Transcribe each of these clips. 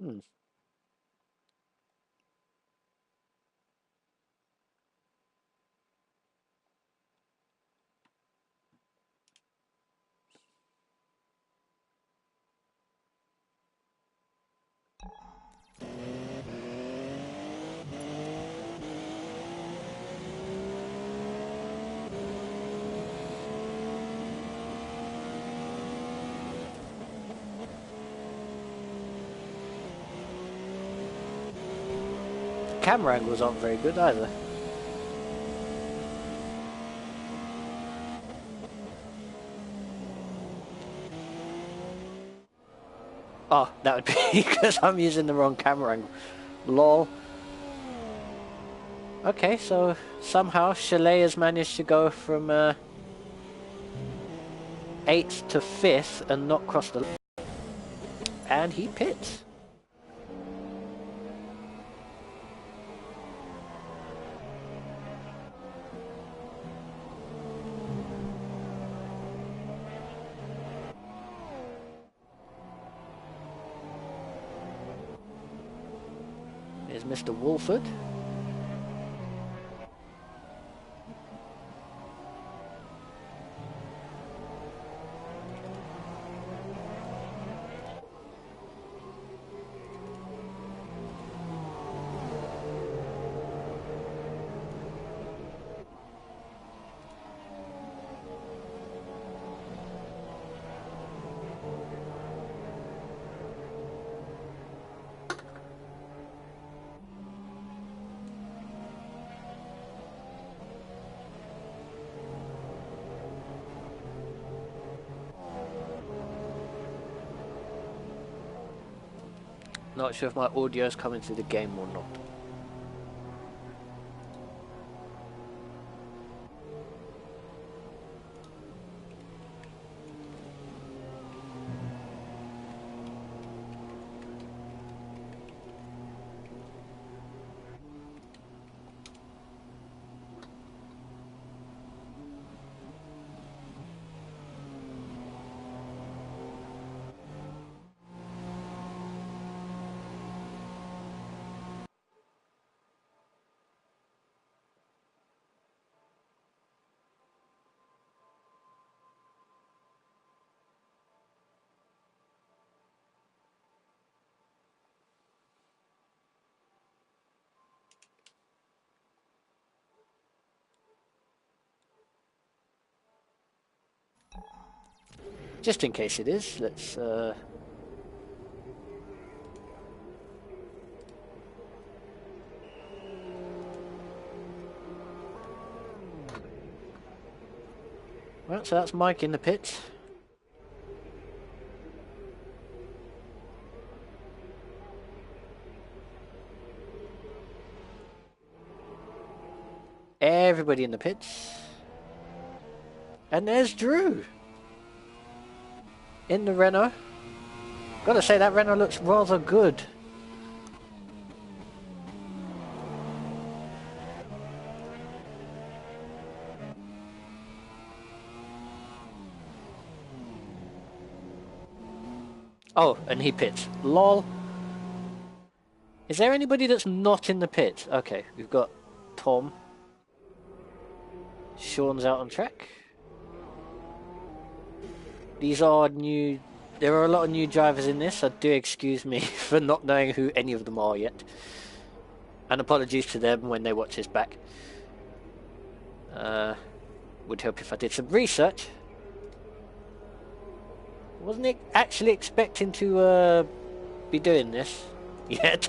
Hmm. Camera angles aren't very good either. Oh, that would be because I'm using the wrong camera angle. Lol. Okay, so somehow Chalet has managed to go from 8th to 5th and not cross the... And he pits. Here's Mr. Wolford. Not sure if my audio is coming through the game or not. Just in case it is, let's well, so that's Mike in the pits. Everybody in the pits. And there's Drew. In the Renault. Gotta say, that Renault looks rather good. Oh, and he pits. Lol. Is there anybody that's not in the pit? Okay, we've got Tom. Sean's out on track. These are new... There are a lot of new drivers in this, so do excuse me for not knowing who any of them are yet. And apologies to them when they watch this back. Would help if I did some research. Wasn't actually expecting to be doing this yet.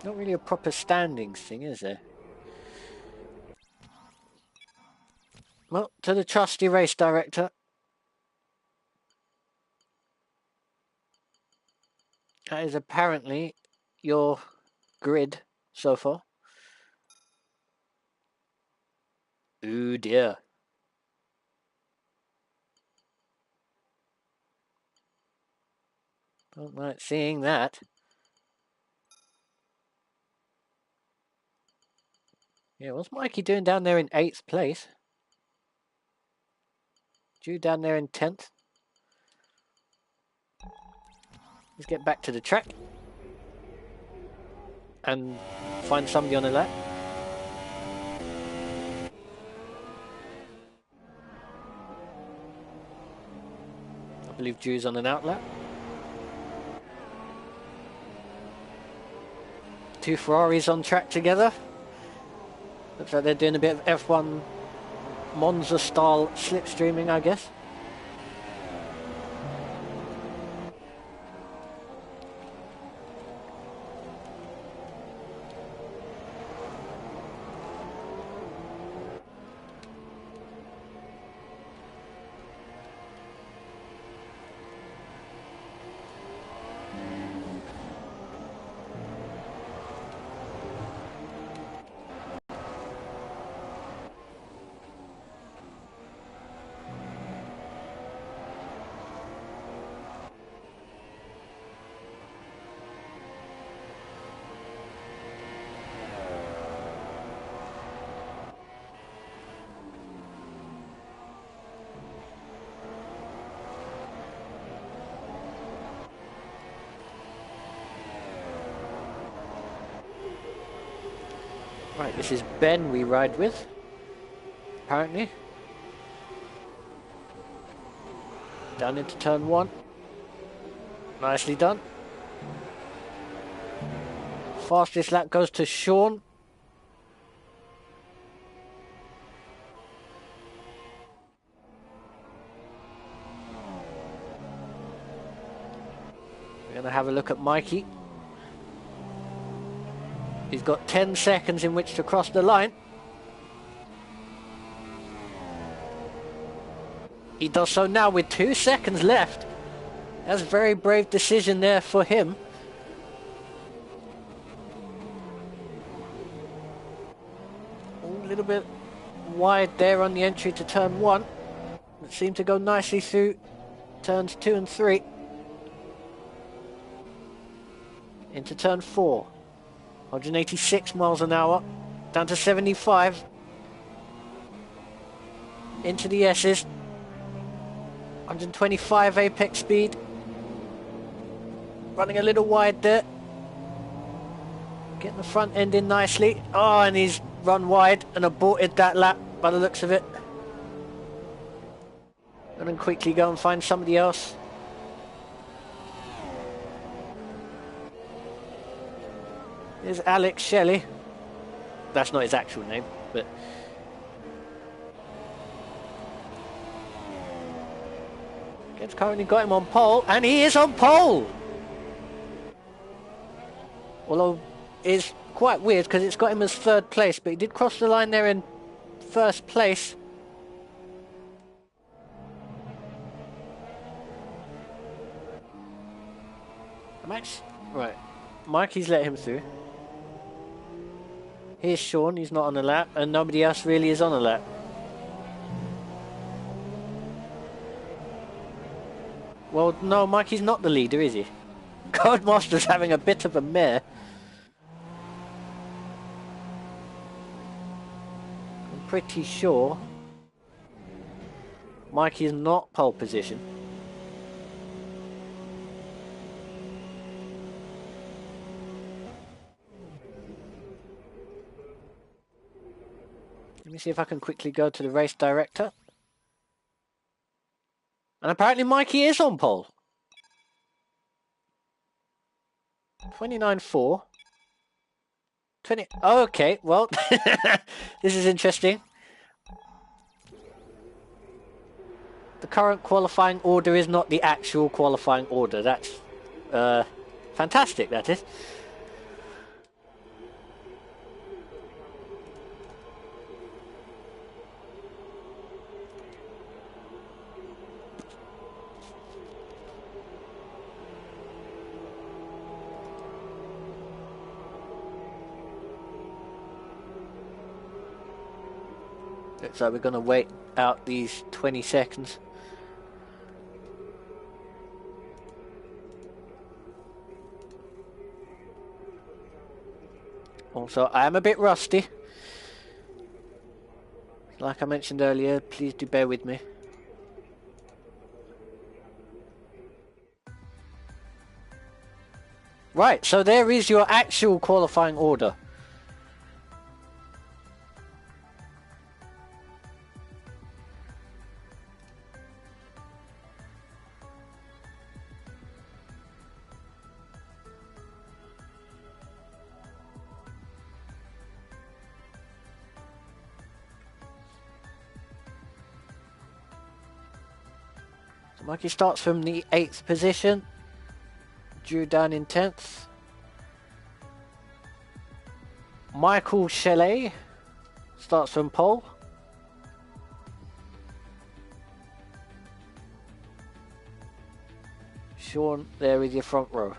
Not really a proper standings thing, is there? Well, to the trusty race director. That is apparently your grid so far. Ooh dear. Don't like seeing that. Yeah, what's Mikey doing down there in 8th place? Drew down there in 10th. Let's get back to the track. And find somebody on the lap. I believe Drew's on an out lap. Two Ferraris on track together. Looks like they're doing a bit of F1 Monza style slipstreaming, I guess. Right, this is Ben we ride with, apparently. Down into turn 1. Nicely done. Fastest lap goes to Sean. We're going to have a look at Mikey. He's got 10 seconds in which to cross the line. He does so now with 2 seconds left. That's a very brave decision there for him. A little bit wide there on the entry to turn 1. It seemed to go nicely through turns 2 and 3. Into turn 4. 186 miles an hour, down to 75. Into the S's. 125 apex speed. Running a little wide there. Getting the front end in nicely. Oh, and he's run wide and aborted that lap by the looks of it. Gonna quickly go and find somebody else. There's Alex Shelley. That's not his actual name, but... It's currently got him on pole, and he is on pole! Although, it's quite weird, because it's got him as 3rd place, but he did cross the line there in 1st place. Right, Mikey's let him through. Here's Sean, he's not on a lap, and nobody else really is on a lap. Well, no, Mikey's not the leader, is he? Codemaster's having a bit of a mare. I'm pretty sure Mikey is not pole position. Let me see if I can quickly go to the race director. And apparently Mikey is on pole. 29.4. 20. Oh, okay, well, this is interesting. The current qualifying order is not the actual qualifying order. That's fantastic, that is. Looks like we're going to wait out these 20 seconds. Also, I am a bit rusty. Like I mentioned earlier, please do bear with me. Right, so there is your actual qualifying order. So Mikey starts from the 8th position. Drew down in 10th. Michael Shelley starts from pole. Sean, there is your front row.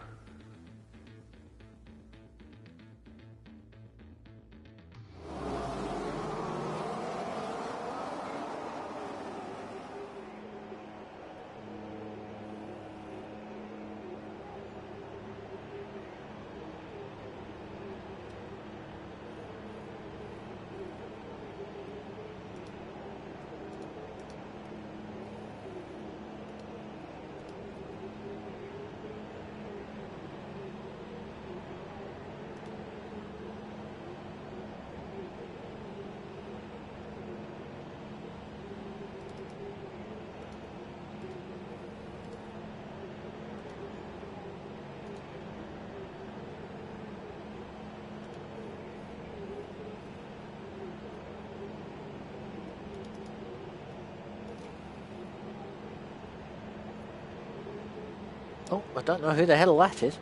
Oh, I don't know who the hell that is.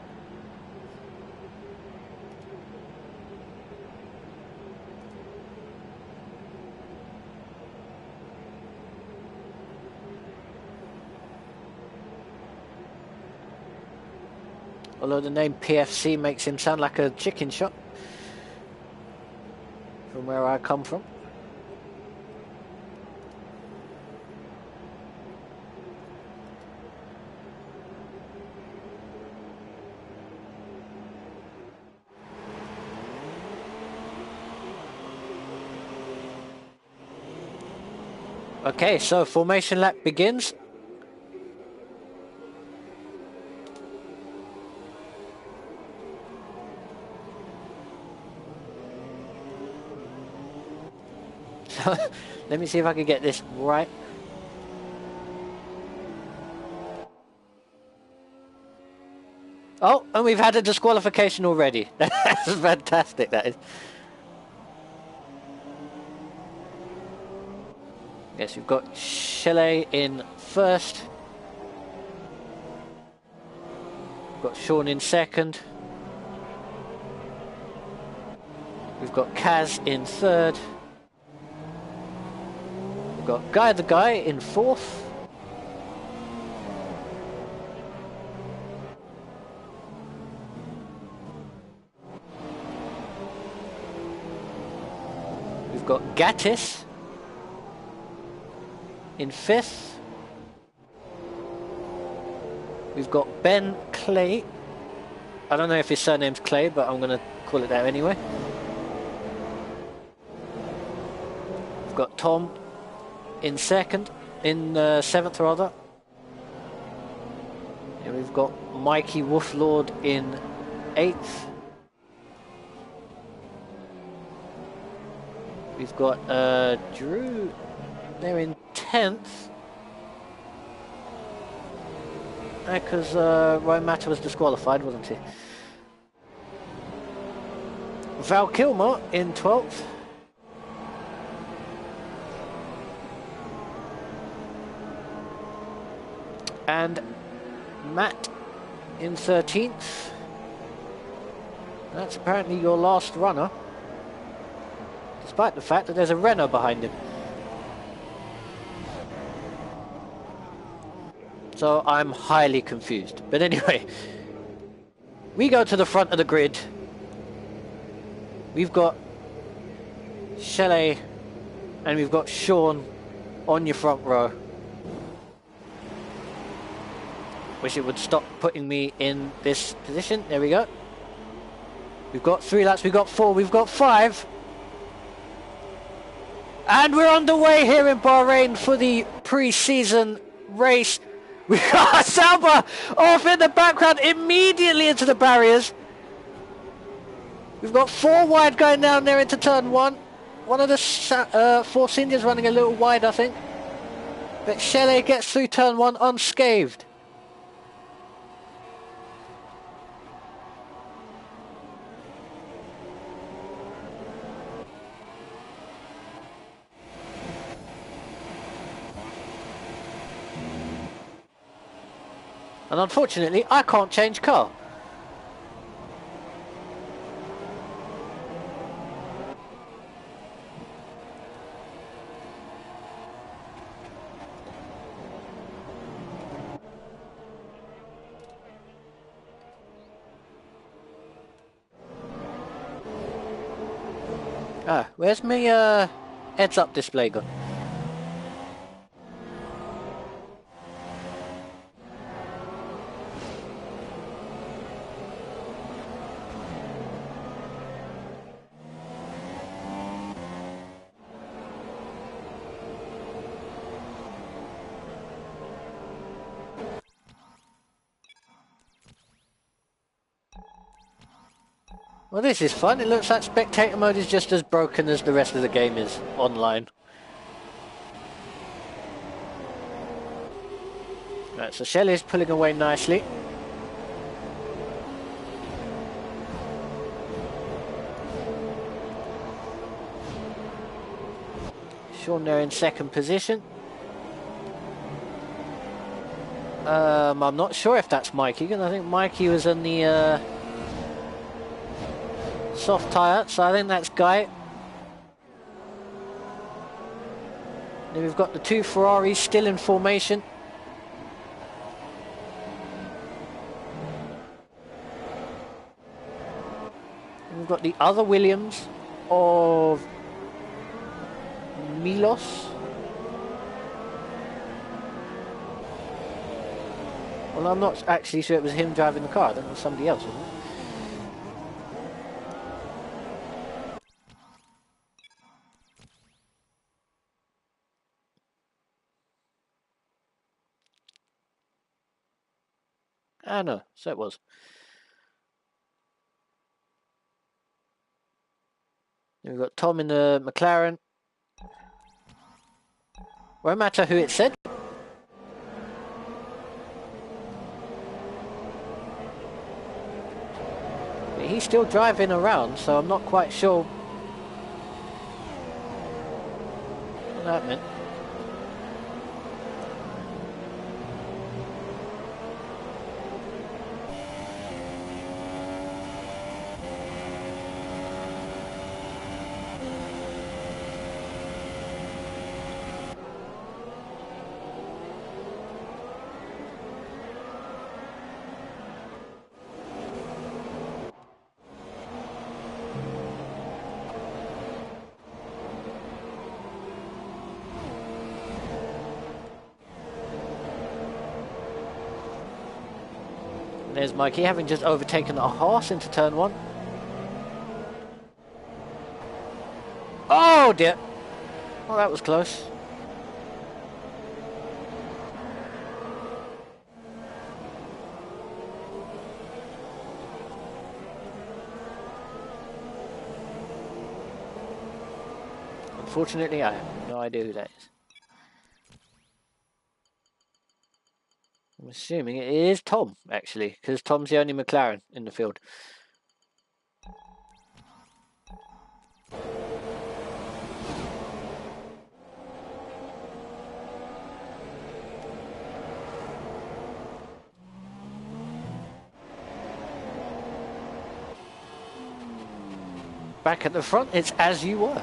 Although the name PFC makes him sound like a chicken shop from where I come from. Okay, so formation lap begins. So, let me see if I can get this right. Oh, and we've had a disqualification already. That's fantastic, that is. Yes, we've got Shelley in first. We've got Sean in second. We've got Kaz in third. We've got Guy the Guy in fourth. We've got Gattis in fifth. We've got Ben Clay. I don't know if his surname's Clay, but I'm going to call it that anyway. We've got Tom in second, in seventh rather. And we've got Mikey Wolflord in eighth. We've got Drew there in 10th. Because Ryan Matter was disqualified, wasn't he? Val Kilmer in 12th. And Matt in 13th. That's apparently your last runner, despite the fact that there's a Renault behind him. So I'm highly confused. But anyway, we go to the front of the grid. We've got Shelley And we've got Sean on your front row. Wish it would stop putting me in this position. There we go. We've got 3 laps, we've got 4, we've got 5. And we're underway here in Bahrain for the pre-season race. We've got Sauber off in the background immediately into the barriers. We've got 4 wide going down there into turn 1. One of the Force Indians running a little wide, I think. But Shelley gets through turn 1 unscathed. And unfortunately, I can't change car. Ah, where's my heads-up display gone? Well, this is fun. It looks like spectator mode is just as broken as the rest of the game is online. Right, so Shelley's pulling away nicely. Sean there in second position. I'm not sure if that's Mikey, because I think Mikey was in the soft tyre, so I think that's Guy. Then we've got the 2 Ferraris still in formation. And we've got the other Williams of Milos. Well, I'm not actually sure it was him driving the car. I think it was somebody else, wasn't it? Ah, no, so it was. Then we've got Tom in the McLaren. Won't matter who it said. But he's still driving around, so I'm not quite sure what that meant. There's Mikey, having just overtaken a horse into turn 1. Oh dear! Well, that was close. Unfortunately, I have no idea who that is. I'm assuming it is Tom, actually, because Tom's the only McLaren in the field. Back at the front, it's as you were.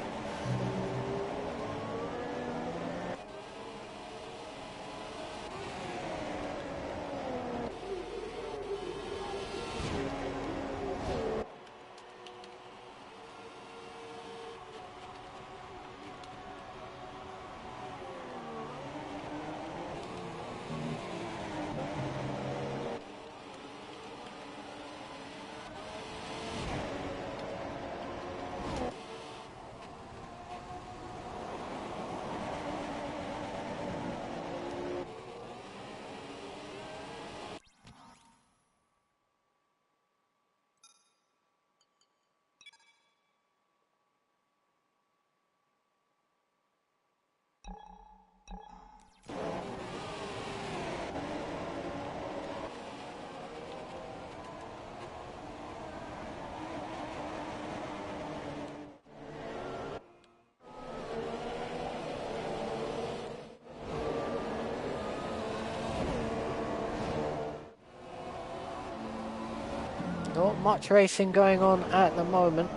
Not much racing going on at the moment.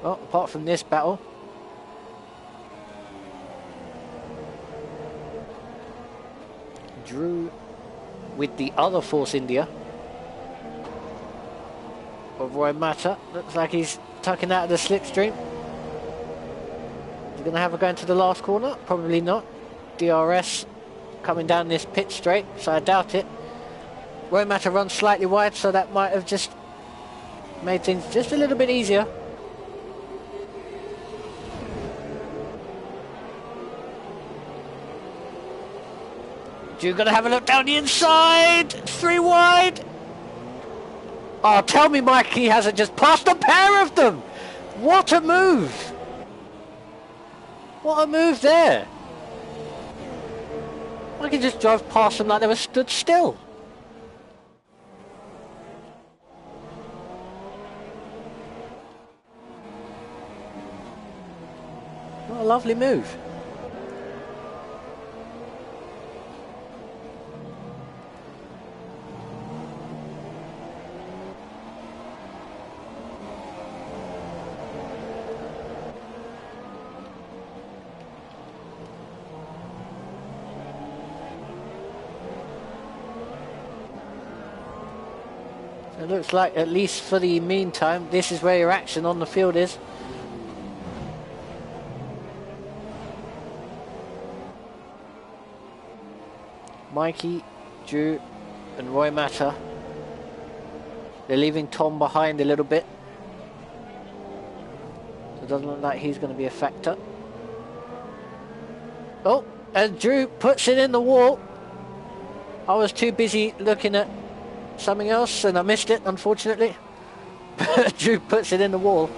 Well, apart from this battle. Drew with the other Force India of Roy Mata. Looks like he's tucking out of the slipstream. He's going to have a go into the last corner? Probably not. DRS coming down this pit straight, so I doubt it. Roy Mata runs slightly wide, so that might have just made things just a little bit easier. You're going to have a look down the inside. 3 wide. Oh, tell me Mikey hasn't just passed a pair of them. What a move. What a move there. I could just drive past them like they were stood still. What a lovely move. It looks like, at least for the meantime, this is where your action on the field is. Mikey, Drew and Roy Mata. They're leaving Tom behind a little bit. So it doesn't look like he's going to be a factor. Oh, and Drew puts it in the wall. I was too busy looking at something else and I missed it, unfortunately. Drew puts it in the wall.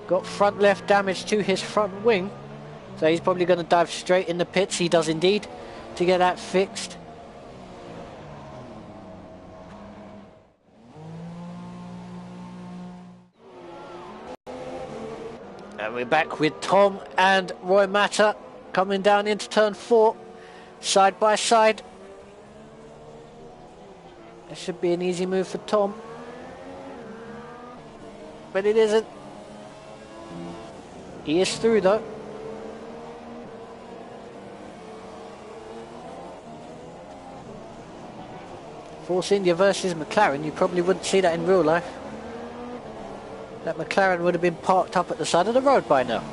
Got front left damage to his front wing, so he's probably going to dive straight in the pits. He does indeed, to get that fixed. And we're back with Tom and Roy Mata coming down into turn 4, side by side. It should be an easy move for Tom, but it isn't. He is through though. Force India versus McLaren, you probably wouldn't see that in real life. That McLaren would have been parked up at the side of the road by now.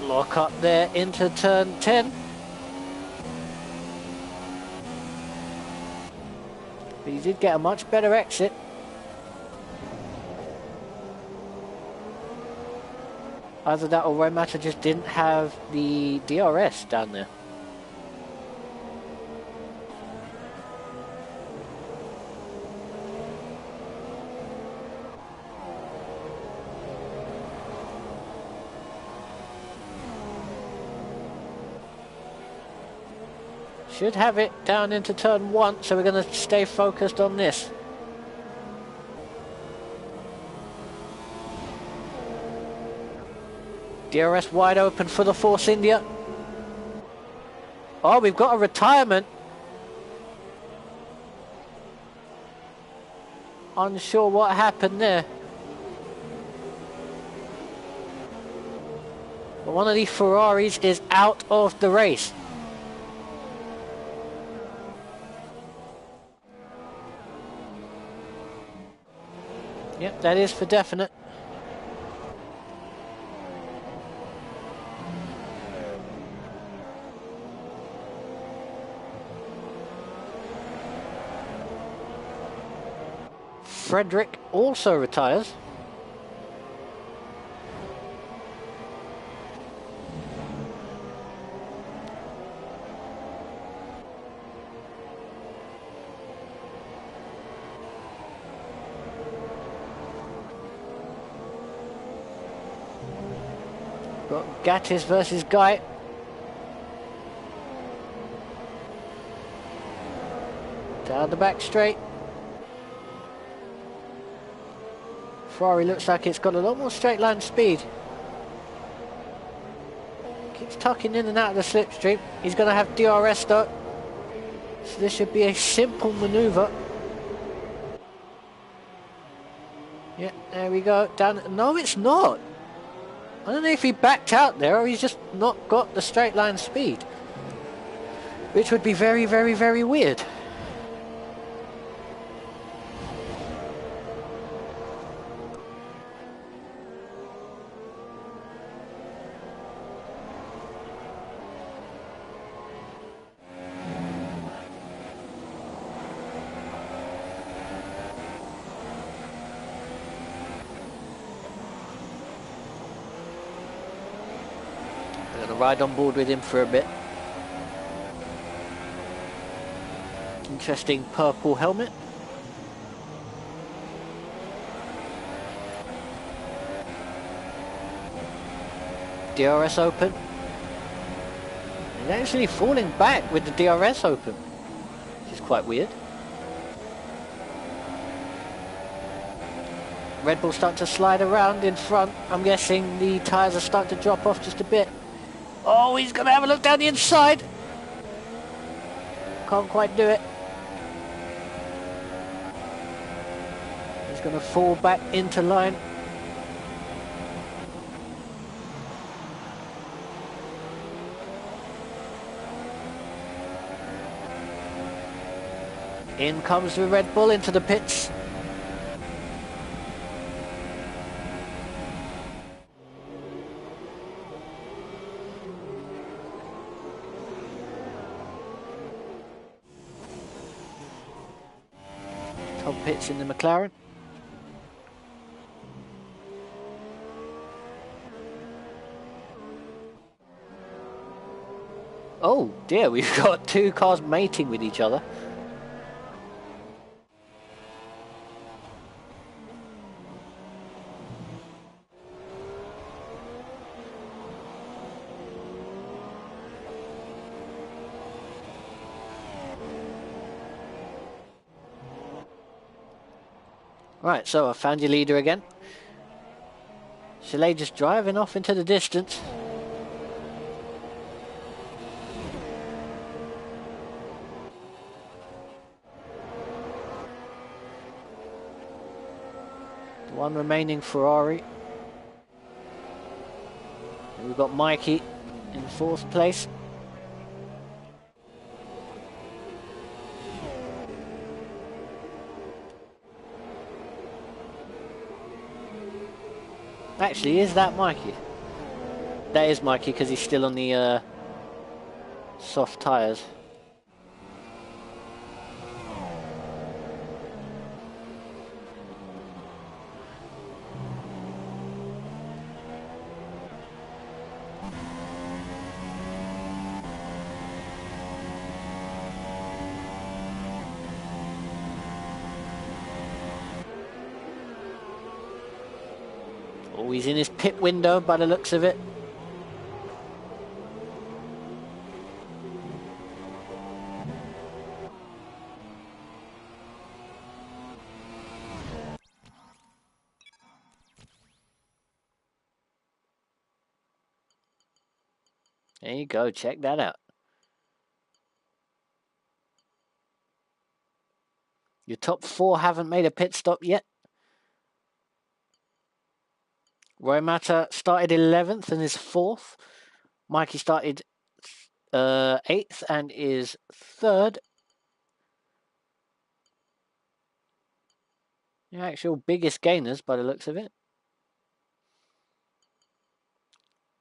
Lock up there into turn 10. But he did get a much better exit. Either that or Roy Mata just didn't have the DRS down there. Should have it down into turn 1, so we're going to stay focused on this. DRS wide open for the Force India. Oh, we've got a retirement. Unsure what happened there. But one of the Ferraris is out of the race. Yep, that is for definite. Frederick also retires. Got Gattis versus Guy. Down the back straight. Ferrari looks like it's got a lot more straight line speed. Keeps tucking in and out of the slipstream. He's going to have DRS though. So this should be a simple manoeuvre. Yeah, there we go. Down. No, it's not. I don't know if he backed out there or he's just not got the straight line speed. Which would be very, very, very weird. Ride on board with him for a bit. Interesting purple helmet. DRS open. He's actually falling back with the DRS open, which is quite weird. Red Bull starting to slide around in front. I'm guessing the tyres are starting to drop off just a bit. Oh, he's going to have a look down the inside. Can't quite do it. He's going to fall back into line. In comes the Red Bull into the pits. Pits in the McLaren. Oh dear, we've got two cars mating with each other. Right, so I found your leader again. Chalet just driving off into the distance. The one remaining Ferrari. And we've got Mikey in 4th place. Actually, is that Mikey? That is Mikey because he's still on the soft tyres. Oh, he's in his pit window by the looks of it. There you go, check that out. Your top 4 haven't made a pit stop yet. Roy Mata started 11th and is 4th. Mikey started 8th and is 3rd. The actual biggest gainers by the looks of it.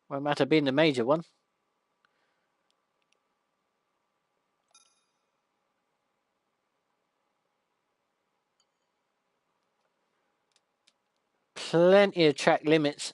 Roy Mata being the major one. Plenty of track limits.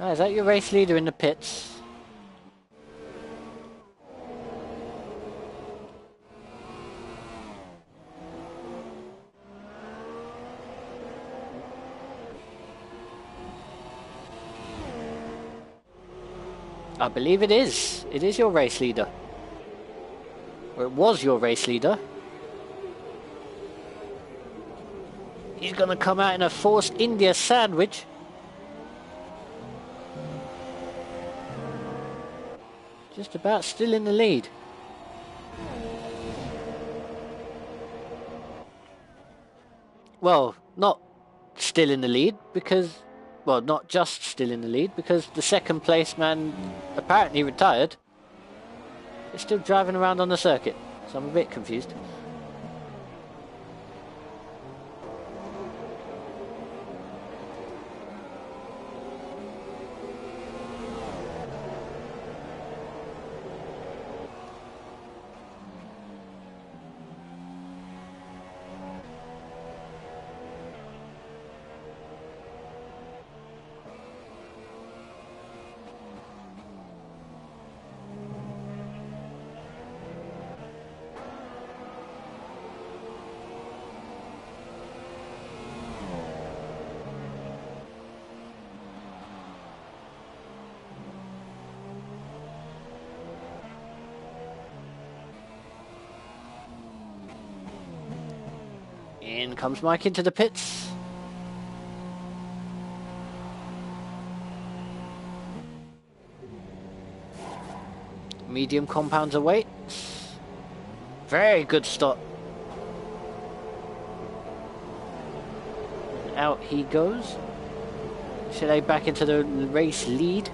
Oh, is that your race leader in the pits? I believe it is. It is your race leader. Or it was your race leader. He's going to come out in a forced India sandwich. Just about still in the lead. Well, not still in the lead because... Well, not just still in the lead because the second place man apparently retired. Is still driving around on the circuit. So I'm a bit confused. In comes Mike into the pits. Medium compounds await. Very good stop. Out he goes. Chalet back into the race lead.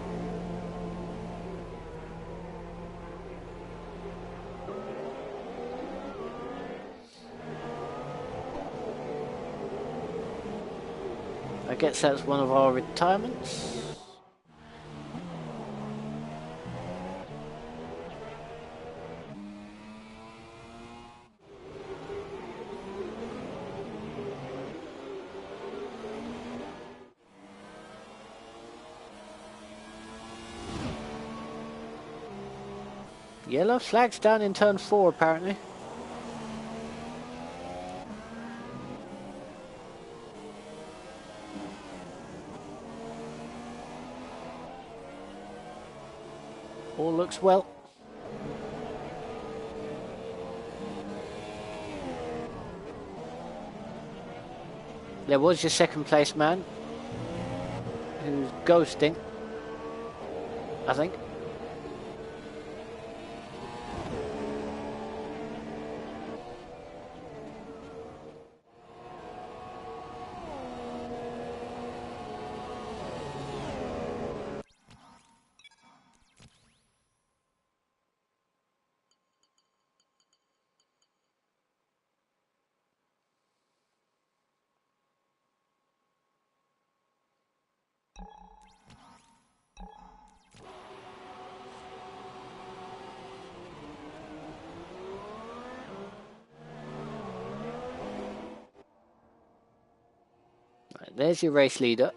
I guess that's one of our retirements. Yellow flags down in turn 4 apparently. All looks well. There was your second place man who's ghosting, I think. Right, there's your race leader.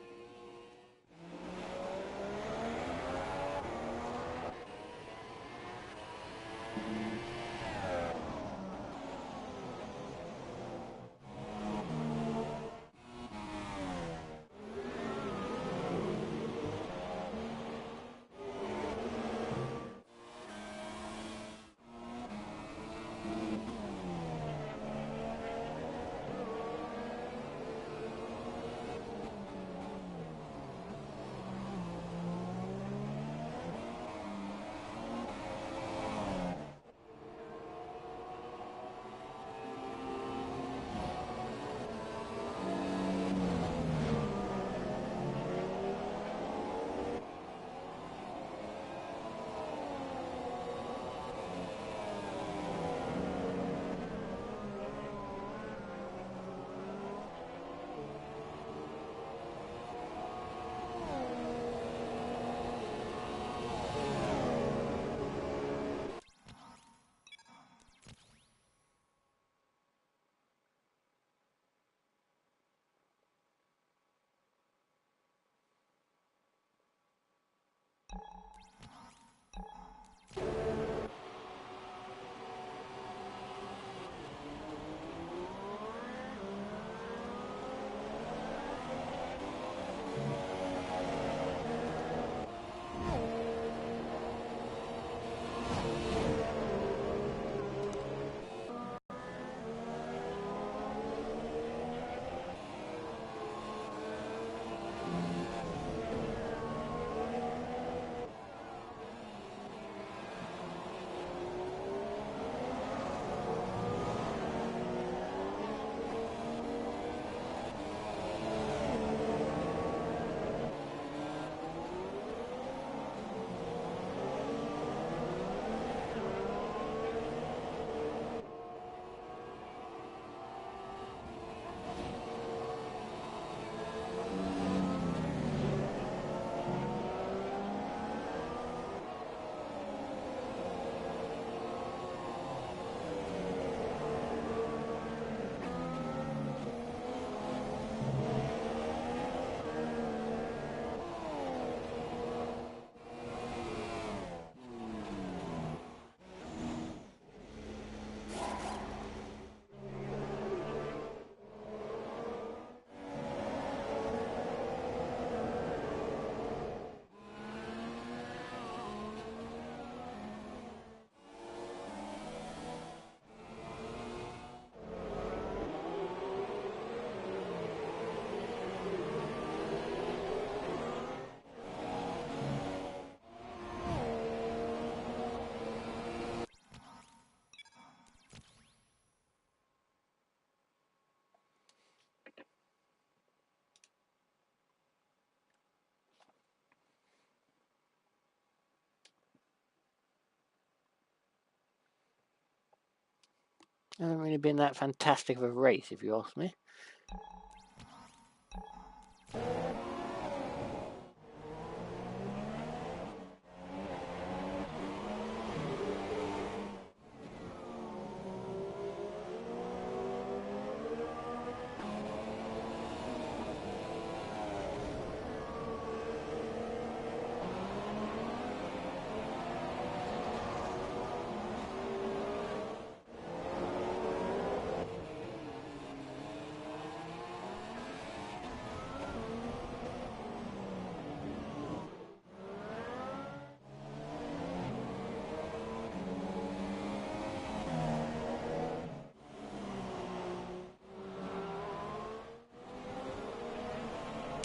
Hasn't really been that fantastic of a race, if you ask me.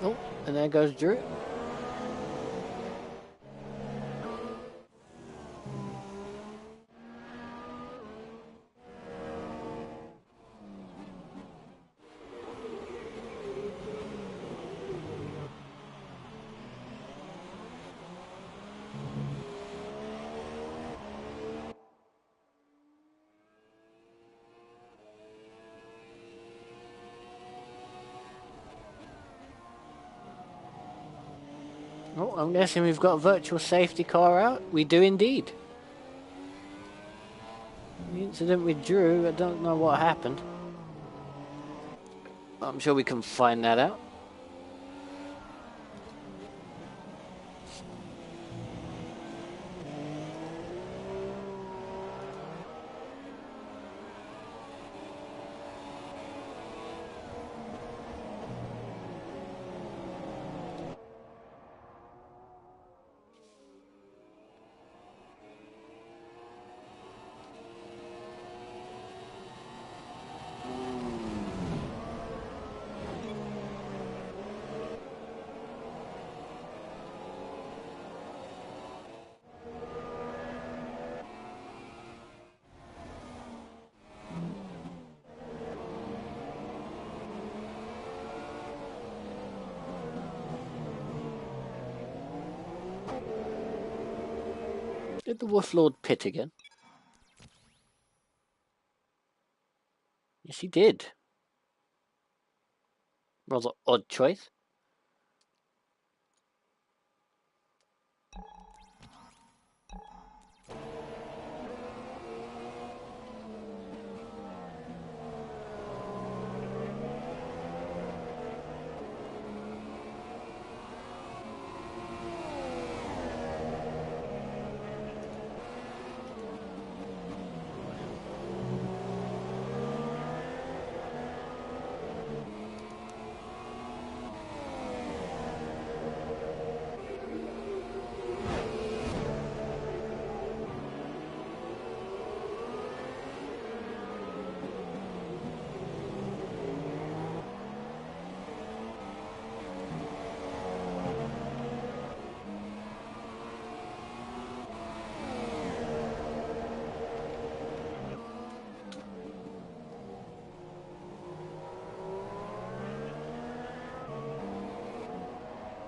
Oh, and there goes Drew. Oh, I'm guessing we've got a virtual safety car out. We do indeed. The incident with Drew, I don't know what happened. I'm sure we can find that out. Did the Wolf Lord pit again? Yes, he did. Rather odd choice.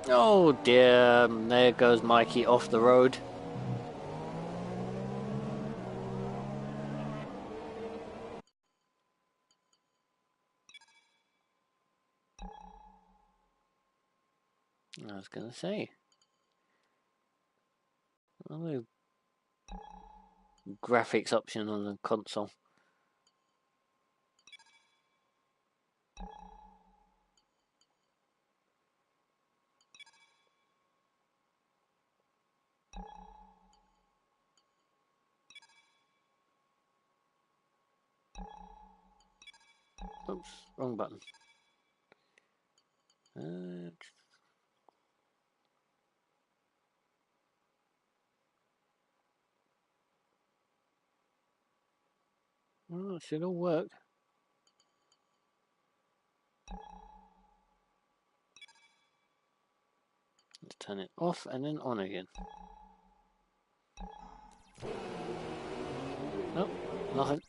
Oh dear, there goes Mikey off the road. I was going to say. Oh, graphics option on the console. Oops, wrong button. Well, it should all work. Let's turn it off and then on again. Nope, nothing.